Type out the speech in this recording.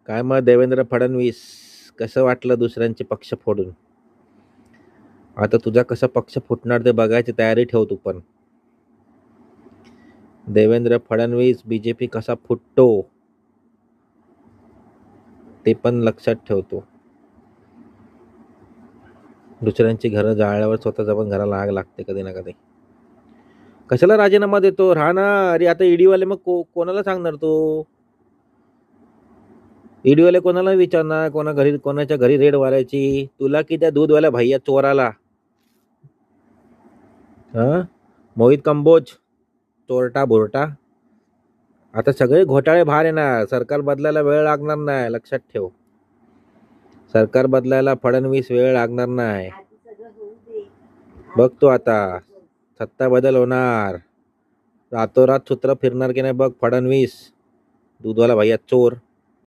काय मग देवेंद्र फडणवीस, कसं वाटलं दुसऱ्यांचे पक्ष फोडून? आता तुझा कसा पक्ष फुटणार ते बघायची तयारी ठेव तू पण. देवेंद्र फडणवीस बीजेपी कसा फुटतो ते पण लक्षात ठेवतो. दुसऱ्यांची घरं जाळल्यावर स्वतःच्या पण घराला आग लागते कधी ना कधी. कशाला राजीनामा देतो? राहा ना. अरे आता ईडीवाले मग कोणाला सांगणार तो? ईडीवाले कोणाला विचारणार? कोणाच्या घरी रेड मारायची? तुला की त्या दूधवाल्या भैया चोराला? हा, मोहित कंबोज चोरटा बोरटा. आता सगळे घोटाळे बाहेर येणार. सरकार बदलायला वेळ लागणार नाही, लक्षात ठेव. सरकार बदलायला फडणवीस वेळ लागणार नाही. बघतो आता सत्ता बदल होणार. रातोरात सूत्र फिरणार की नाही बघ फडणवीस, दूधवाला भैया चोर.